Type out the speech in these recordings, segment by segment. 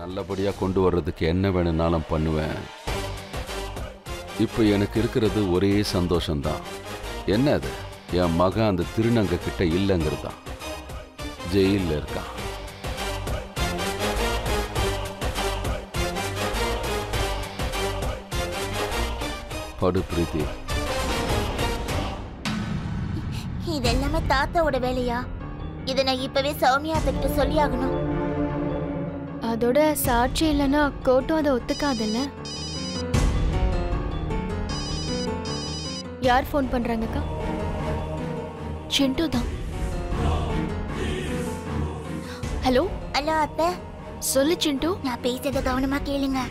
நல்லபடியா கொண்டு வர்றதுக்கு என்ன வேணும்னாலும் பண்ணுவேன். இப்போ எனக்கு இருக்கிறது ஒரே சந்தோஷம்தான். என்ன அது? என் மகன் அந்த திருநங்க கிட்ட இல்லைங்கிறது தான். ஜெயிலில் இருக்கான். படு பிரீத்தி. இதெல்லாமே தாத்தாவோட வேலையா? இதை நான் இப்பவே சௌமியா கிட்ட சொல்லி ஆகணும். அதோட சாட்சி இல்லைன்னா கோர்ட்டும் அதை ஒத்துக்காதுல்ல. யார் ஃபோன் பண்றாங்கக்கா? சிண்டு தான். ஹலோ ஹலோ அத்தை. சொல்லு சிண்டு. நான் பேசுறத கவனமா கேளுங்க.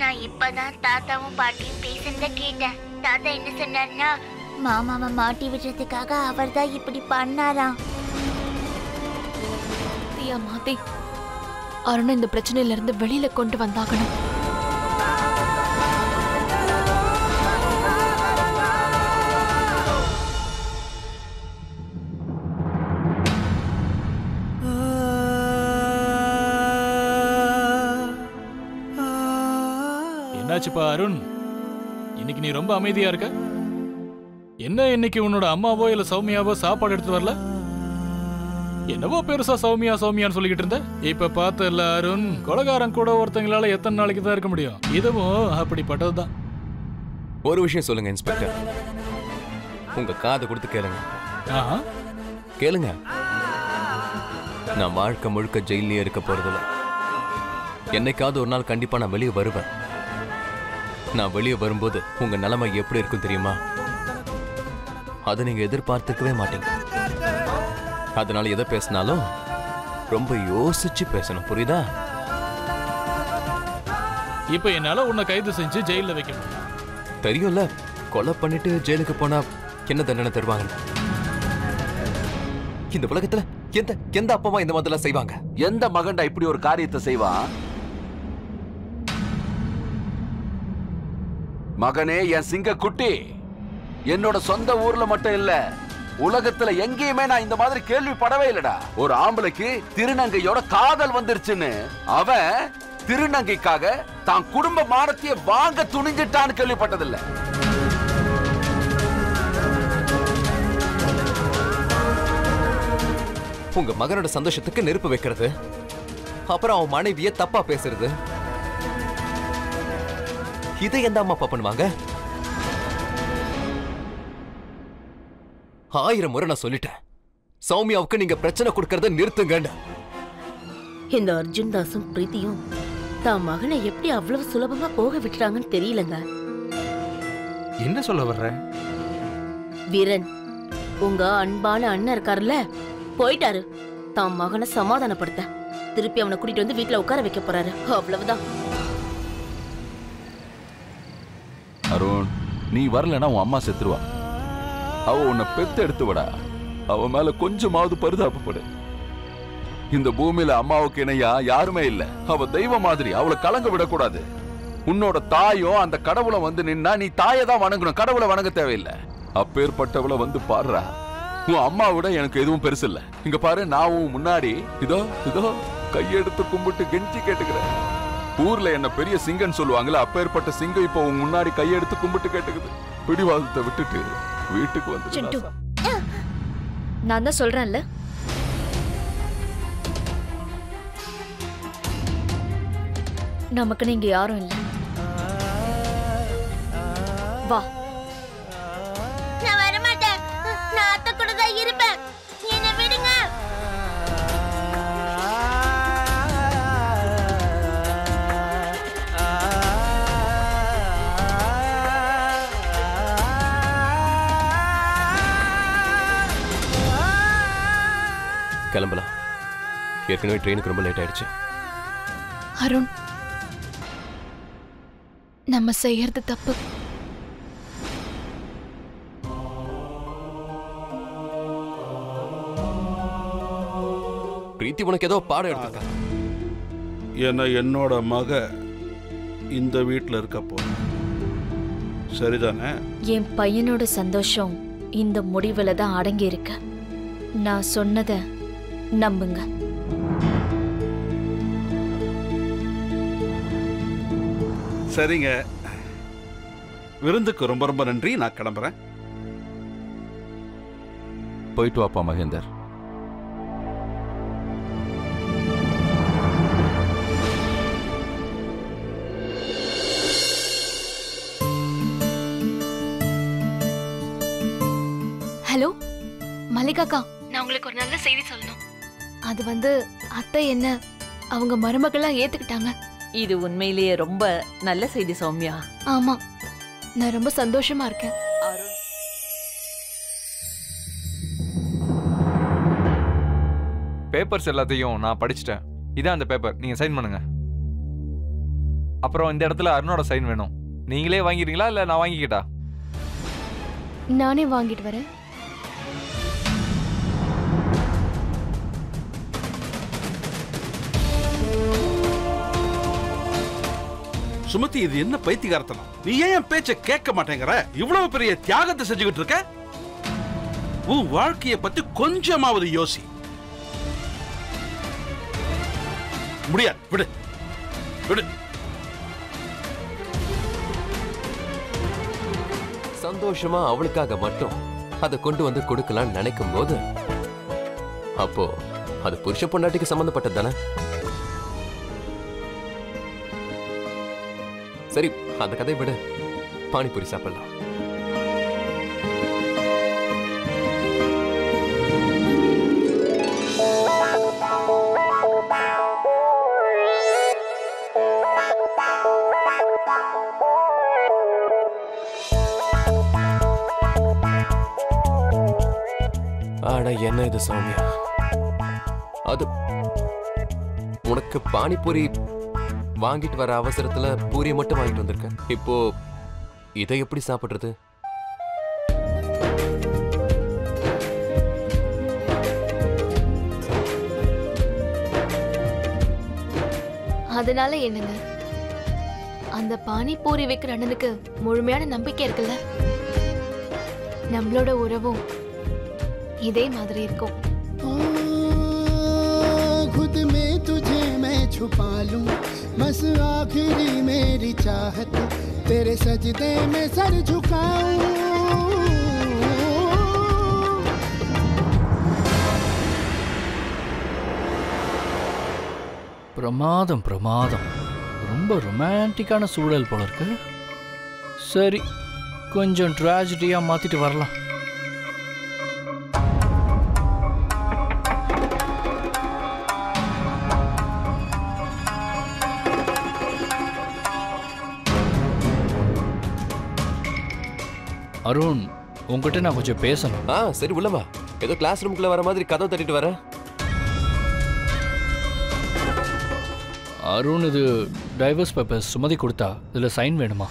நான் இப்பதான் தாத்தாவும் பாட்டியும் பேசுறத கேட்டேன். தாத்தா என்ன சொன்னாருன்னா, மாமாவை மாட்டி விடுறதுக்காக அவர் தான் இப்படி பண்ணாராம். மாத்தி அருண் இந்த பிரச்சனையில இருந்து வெளியில கொண்டு வந்தாகணும். என்னாச்சுப்பா அருண்? இன்னைக்கு நீ ரொம்ப அமைதியா இருக்க. என்ன இன்னைக்கு உன்னோட அம்மாவோ இல்ல சௌமியாவோ சாப்பாடு எடுத்து வரல? என்னவோ பெருசா சௌமியா சௌமியான்னு சொல்லிக்கிட்டு இருந்த. இப்ப பார்த்த இல்ல அருண், கொலகாரன் கூட ஒருத்தங்களால எத்தனை நாளைக்கு தான் இருக்க முடியும்? இதுவும் அப்படிப்பட்டதுதான். ஒரு விஷயம் சொல்லுங்க இன்ஸ்பெக்டர், உங்க காது கொடுத்து கேளுங்க. கேளுங்க. நான் வாழ்க்கை முழுக்க ஜெயிலே இருக்க போறதில்ல. என்னைக்காவது ஒரு நாள் கண்டிப்பா நான் வெளியே வருவேன். நான் வெளியே வரும்போது உங்க நிலைமை எப்படி இருக்கும் தெரியுமா? அதை நீங்க எதிர்பார்த்துக்கவே மாட்டீங்க. அதனால எதை பேசினாலும் ரொம்ப யோசிச்சு பேசணும், புரியுதா? இப்ப என்னால உன்னை கைது செஞ்சு ஜெயில வைக்க முடியும். தெரியும்ல, கொலை பண்ணிட்டு ஜெயிலுக்கு போனா என்ன தண்டனை தருவாங்க? இந்த உலகத்துல எந்த அப்பமா இந்த மாதிரிலாம் செய்வாங்க? எந்த மகன்டா இப்படி ஒரு காரியத்தை செய்வான்? மகனே, என் சிங்க குட்டி, என்னோட சொந்த ஊர்ல மட்டும் இல்ல, உலகத்துல எங்கேயுமே நான் இந்த மாதிரி கேள்விப்படவே இல்லடா. ஒரு ஆம்பளைக்கு திருநங்கையோட காதல் வந்துருச்சுன்னு அவன் திருநங்கைக்காக தான் குடும்ப மானத்தையே வாங்க துணிஞ்சிட்டான்னு கேள்விப்பட்டதில்ல. உங்க மகனோட சந்தோஷத்துக்கு நெருப்பு வைக்கிறது, அப்புறம் அவன் மனைவியை தப்பா பேசுறது, இதை எந்த அம்மா அப்பா பண்ணுவாங்க? 1000 முறை நான் சொல்லிட்டேன், சௌமியாவுக்கு நீங்க பிரச்சனை கொடுக்கறத நிறுத்துங்க. இந்த அர்ஜுன் தாசும் பிரீத்தியும் தான் மகனை எப்படி அவ்வளவு சுலபமா போக விட்டுறாங்கன்னு தெரியலங்க. என்ன சொல்ல வர்ற? வீரன், உங்க அன்பான அண்ணன் இருக்காருல்ல, போயிட்டாரு தான் மகனை சமாதானப்படுத்த. திருப்பி அவனை கூட்டிட்டு வந்து வீட்டுல உட்கார வைக்க போறாரு, அவ்வளவுதான். அருண், நீ வரலன்னா உன் அம்மா செத்துருவா. அவ உன்னை பெத்து எடுத்து விடா. அவ மேல கொஞ்சமாவது பரிதாபப்படு. இந்த பூமியில அம்மாவுக்கு இணையா யாருமே இல்ல. அவ தெய்வ மாதிரி, அவளை கலங்க விடக்கூடாது. உன்னோட தாயும் அந்த கடவுளை வந்து நின்னா நீ தாயை தான் வணங்கணும், கடவுளை வணங்க தேவையில்லை. அப்பேற்பட்டவளை வந்து பாடுறா. உன் அம்மா விட எனக்கு எதுவும் பெருசு இல்ல. இங்க பாரு, நான் உன் முன்னாடி இதோ இதோ கையெடுத்து கும்பிட்டு கெஞ்சி கேட்டுக்கிறேன். ஊர்ல என்ன பெரிய சிங்கன்னு சொல்லுவாங்கல்ல, அப்பேற்பட்ட சிங்கம் இப்போ உன் முன்னாடி கையெடுத்து கும்பிட்டு கேட்டுக்குது. பிடிவாதத்தை விட்டுட்டு வீட்டுக்கு வந்து. நான் தான் சொல்றேன்ல, நமக்கு நீங்க யாரும் இல்ல. வா. நான் வர மாட்டேன். நான் அத்தை கூட தான் இருப்பேன். என்னை விடுங்க. கிளம்பலாம். ஏற்கனவே ட்ரெயினுக்கு ரொம்ப லேட் ஆயிடுச்சு. அருண், நம்ம செய்யறது தப்பு. பிரீத்தி உனக்கு ஏதோ பாடம் எடுத்துக்க. ஏன்னா என்னோட மக இந்த வீட்டில் இருக்க போற, சரிதானே? என் பையனோட சந்தோஷம் இந்த முடிவுல தான் அடங்கி இருக்கு. நான் சொன்னதை நம்புங்க. சரிங்க, விருந்துக்கு ரொம்ப ரொம்ப நன்றி. நான் கிளம்புறேன். போயிட்டு வாப்பா மகேந்தர். ஹலோ மல்லிகாக்கா, நான் உங்களுக்கு ஒரு நல்ல செய்தி சொல்லணும். அது அத்தை என்ன அவங்க மருமகளா ஏத்துக்கிட்டாங்க. இது உண்மையிலேயே ரொம்ப நல்ல செய்தி சௌமியா. ஆமா, நான் ரொம்ப சந்தோஷமா இருக்கேன். பேப்பர்ஸ் எல்லாத்தையும் நான் படிச்சிட்டேன். இதான் அந்த பேப்பர், நீங்க சைன் பண்ணுங்க. அப்புறம் இந்த இடத்துல அருணோட சைன் வேணும். நீங்களே வாங்கிடுறீங்களா இல்ல நான் வாங்கிக்கிட்டா? நானே வாங்கிட்டு வரேன். சுமதி, இது என்ன பைத்தியகாரத்தனம்? நீ ஏன் என் பேச்ச கேட்க மாட்டேங்கிற? இவ்வளவு பெரிய தியாகத்தை செஞ்சுக்கிட்டு இருக்க. உன் வாழ்க்கைய பத்தி கொஞ்சமாவது யோசி. முடியாது, விடு விடு. சந்தோஷமா அவளுக்காக மட்டும் அதை கொண்டு வந்து கொடுக்கலாம்னு நினைக்கும் போது அப்போ அது புருஷ பொண்டாட்டிக்கு சம்பந்தப்பட்டது தானே? சரி, அந்த கதை விட பானிபூரி சாப்பிடலாம். ஆனா என்ன இது சௌமியா, அது உனக்கு பானிபூரி வாங்கிட்டு வர அவசரத்துல பூரியை மட்டும் வாங்கிட்டு வந்திருக்கேன். இப்போ இதை எப்படி சாப்பிடுறது? அதனால என்னங்க, அந்த பானிபூரி வைக்கிற அண்ணனுக்கு முழுமையான நம்பிக்கை இருக்குல்ல. நம்மளோட உறவும் இதே மாதிரி இருக்கும். खुद में तुझे मैं छुपा लूं, बस आखिरी मेरी चाहत तेरे सजदे में सर झुकाऊं. பிரமாதம் பிரமாதம், ரொம்ப ரொமான்டிக்கான சூழல் போல இருக்கு. சரி, கொஞ்சம் ட்ராஜடியா மாத்திட்டு வரலாம். அருண், உங்ககிட்ட நான் கொஞ்சம் பேசணும். சரி உள்ள வா. ஏதோ கிளாஸ் ரூம்குள்ள வர மாதிரி கதவை தட்டிட்டு வர. அருண், இது டைவர்ஸ் பேப்பர்ஸ் சுமதி கொடுத்தா, இதுல சைன் வேணுமா?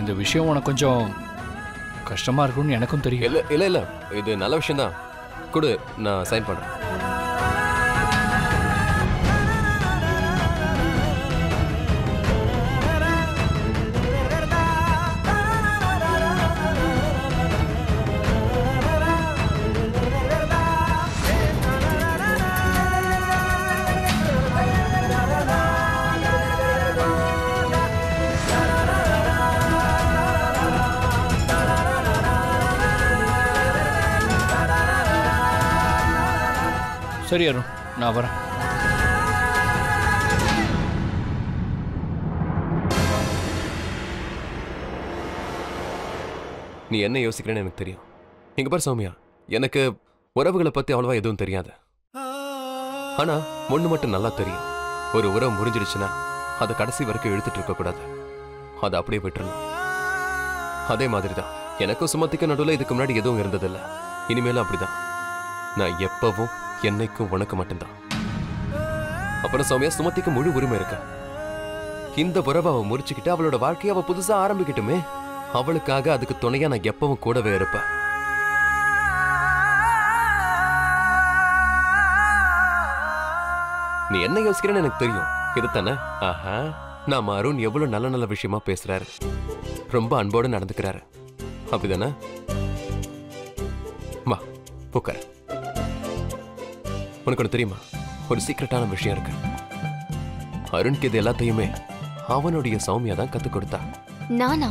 இந்த விஷயம் உனக்கு கொஞ்சம் கஷ்டமா இருக்கும்னு எனக்கும் தெரியும். இல்ல இல்ல இல்ல, இது நல்ல விஷயம் தான். கொடு, நான் சைன் பண்றேன். சரி அருண், நான் வரேன். நீ என்ன யோசிக்கிறேன்னு எனக்கு தெரியும். இங்க பாரு சௌமியா, எனக்கு உறவுகளை பத்தி அவ்வளவா எதுவும் தெரியாது. ஆனா ஒண்ணு மட்டும் நல்லா தெரியும். ஒரு உறவு முறிஞ்சிடுச்சுன்னா அதை கடைசி வரைக்கும் இழுத்துட்டு இருக்க கூடாது. அதை அப்படியே விட்டுறணும். அதே மாதிரிதான் எனக்கும் சுமதிக்கும் நடுவில் இதுக்கு முன்னாடி எதுவும் இருந்ததில்லை. இனிமேலும் அப்படிதான். நான் எப்பவும் என்னைக்கும் உனக்கு மட்டும்தான். அப்புறம் சௌமியா, சுமதிக்கு முழு உரிமை இருக்கு. இந்த உறவை அவ முறிச்சுக்கிட்டு அவளோட வாழ்க்கையை அவ புதுசா ஆரம்பிக்கட்டுமே. அவளுக்காக அதுக்கு துணையா நான் எப்பவும் கூடவே இருப்பேன். நீ என்ன யோசிக்கிறேன்னு எனக்கு தெரியும். இதுதானே? ஆஹா, நாம அருண் எவ்வளவு நல்ல நல்ல விஷயமா பேசுறாரு, ரொம்ப அன்போடு நடந்துக்கிறாரு, அப்படிதானே? உட்கார். உனக்கு ஒன்று தெரியுமா, ஒரு சீக்ரெட்டான விஷயம் இருக்கு. அருண்க்கு இது எல்லாத்தையுமே அவனுடைய சௌமியா தான் கத்துக் கொடுத்தா. நானா?